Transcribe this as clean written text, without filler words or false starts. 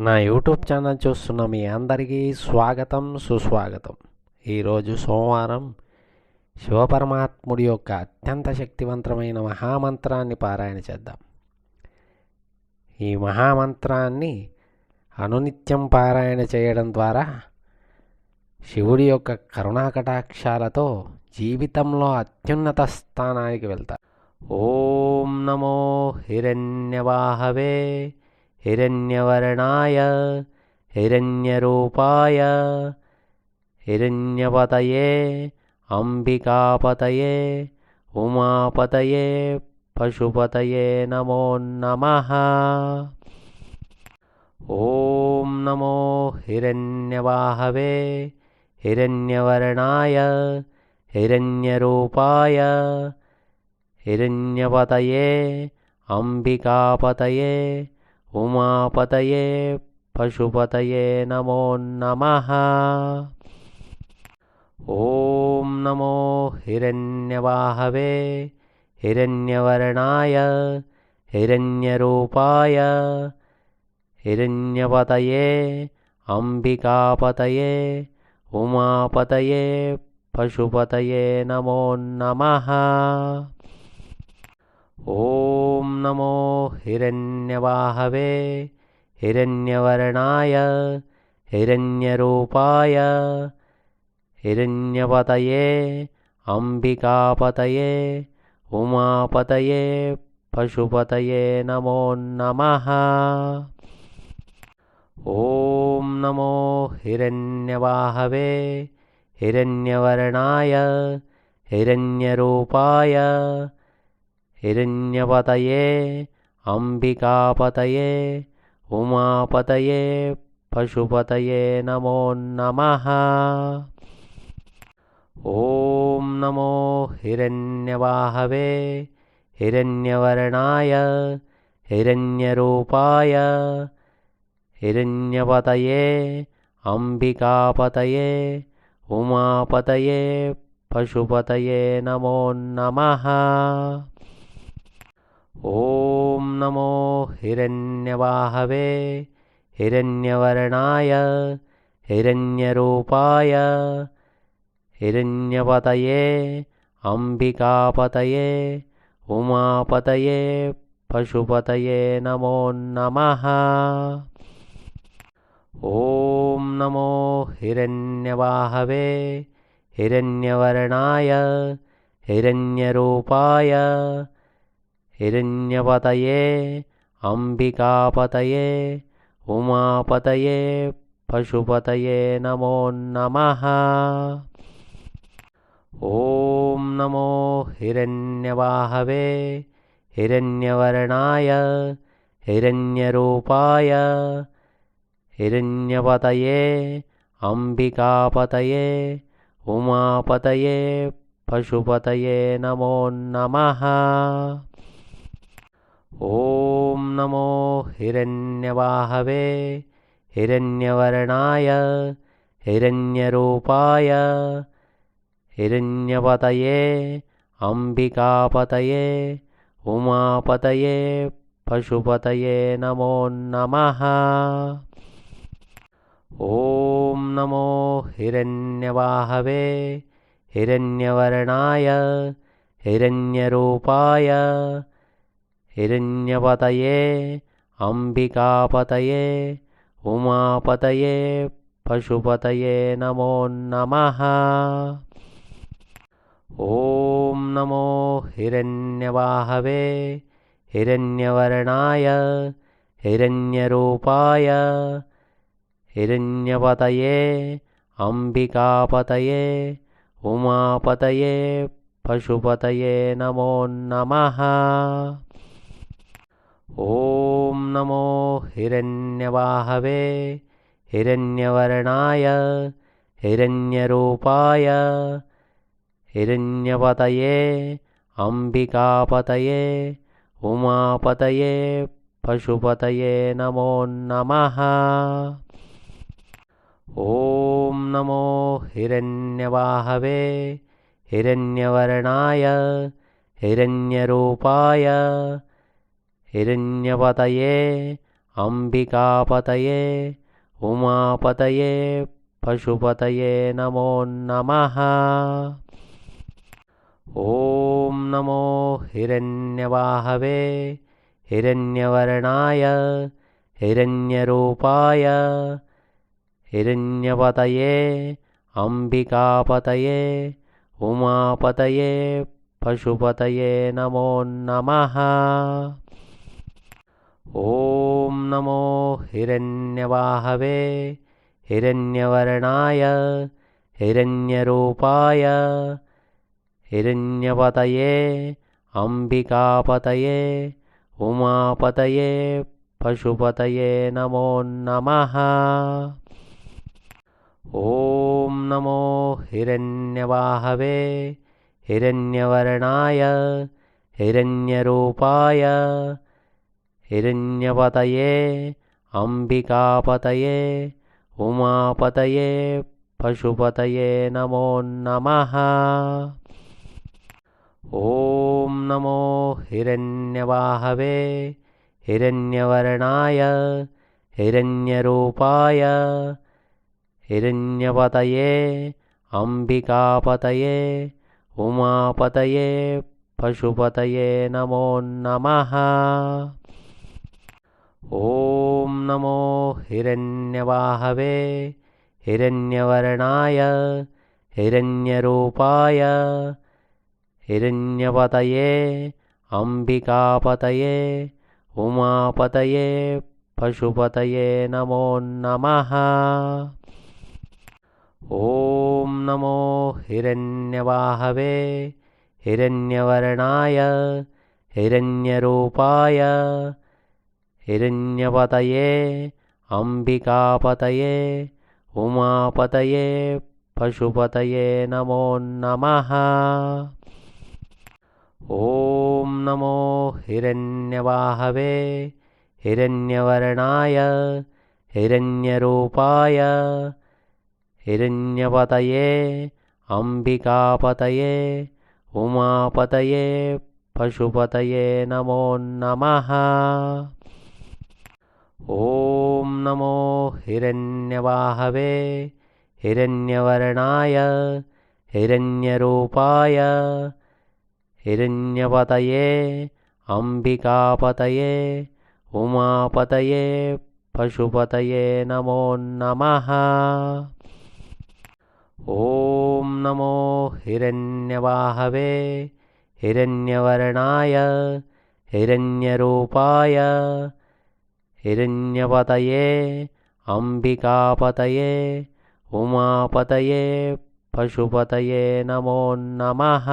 నా YouTube channel చూస్తున్న మీ అందరికీ స్వాగతం సుస్వాగతం. ఈరోజు సోమవారం శివపరమాత్ముడి యొక్క అత్యంత శక్తివంతమైన మహామంత్రాన్ని పారాయణ చేద్దాం. ఈ మహామంత్రాన్ని అనునిత్యం పారాయణ చేయడం ద్వారా శివుడి యొక్క కరుణాకటాక్షాలతో జీవితంలో అత్యున్నత స్థానానికి వెళ్తారు. ఓం నమో హిరణ్యవాహవే हिरण्यवर्णाय हिरण्यरूपाय हिरण्यपतये अंबिकापतये उमापतये पशुपतये नमो नमः. ओम नमो हिरण्यवाहवे हिरण्यवर्णाय हिरण्यरूपाय हिरण्यपतये अंबिकापतये उमापतये पशुपतये नमो नमः. ओम नमो हिरण्यवाहवे हिरण्यवर्णाय हिरण्यरूपाय हिरण्यपतये अंबिकापतये उमापतये पशुपतये नमो नमः. ओम नमो हिरण्यवाहवे हिरण्यवर्णाय हिरण्यरूपाय हिरण्यपतये अंबिकापतये उमापतये पशुपतये नमो नमः. ओम नमो हिरण्यवाहवे हिरण्यवर्णाय हिरण्यरूपाय हिरण्यपतये अंबिकापतये उमापतये पशुपतये नमो नमः. ओम नमो हिरण्यवाहवे हिरण्यवर्णाय हिरण्यरूपाय हिरण्यपतये अंबिकापतये उमापतये पशुपतये नमो नमः. ओम नमो हिरण्यवाहवे हिरण्यवर्णाय हिरण्यरूपाय हिरण्यपतये अंबिकापतये उमापतये पशुपतये नमो नमः. ओम नमो हिरण्यवाहवे हिरण्यवर्णाय हिरण्यरूपाय हिरण्यपतये अंबिकापतये उमापतये पशुपतये नमो नमः. ओम नमो हिरण्यवाहवे हिरण्यवर्णाय हिरण्यरूपाय हिरण्यपतये अंबिकापतये उमापतये पशुपतये नमो नमः. ओम नमो हिरण्यवाहवे हिरण्यवर्णाय हिरण्यरूपाय हिरण्यपतये अंबिकापतये उमापतये पशुपतये नमो नमः. ओम नमो हिरण्यवाहवे हिरण्यवर्णाय हिरण्यरूपाय हिरण्यपतये अंबिकापतये उमापतये पशुपतये नमो नमः. ओम नमो हिरण्यवाहवे हिरण्यवर्णाय हिरण्यरूपाय हिरण्यपतये अंबिकापतये उमापतये पशुपतये नमो नमः. ओम नमो हिरण्यवाहवे हिरण्यवर्णाय हिरण्यरूपाय हिरण्यपतये अंबिकापतये उमापतये पशुपतये नमो नमः. ओम नमो हिरण्यवाहवे हिरण्यवर्णाय हिरण्यरूपाय हिरण्यपतये अंबिकापतये उमापतये पशुपतये नमो नमः। ॐ नमो हिरण्यवाहवे हिरण्यवर्णाय हिरण्यरूपाय हिरण्यपतये अंबिकापतये उमापतये पशुपतये नमो नमः। ॐ नमो हिरण्यवाहवे हिरण्यवर्णाय हिरण्यरूपाय हिरण्यपतये अंबिकापतये उमापतये पशुपतये नमो नमः। ॐ नमो हिरण्यवाहवे हिरण्यवर्णाय हिरण्यरूपाय हिरण्यपतये अंबिकापतये उमापतये पशुपतये नमो नमः। ॐ नमो हिरण्यवाहवे हिरण्यवर्णाय हिरण्यरूपाय हिरण्यपतये अंबिकापतये उमापतये पशुपतये नमो नमः। ॐ नमो हिरण्यवाहवे हिरण्यवर्णाय हिरण्यरूपाय हिरण्यपतये अंबिकापतये उमापतये पशुपतये नमो नमः। ॐ नमो हिरण्यवाहवे हिरण्यवर्णाय हिरण्यरूपाय हिरण्यपतये अंबिकापतये उमापतये पशुपतये नमो नमः। ॐ नमो हिरण्यवाहवे हिरण्यवर्णाय हिरण्यरूपाय हिरण्यपतये अंबिकापतये उमापतये पशुपतये नमो नमः। ॐ नमो हिरण्यवाहवे हिरण्यवर्णाय हिरण्यरूपाय हिरण्यपतये अंबिकापतये उमापतये पशुपतये नमो नमः। ॐ नमो हिरण्यवाहवे हिरण्यवर्णाय हिरण्यरूपाय हिरण्यपतये अंबिकापतये उमापतये पशुपतये नमो नमः।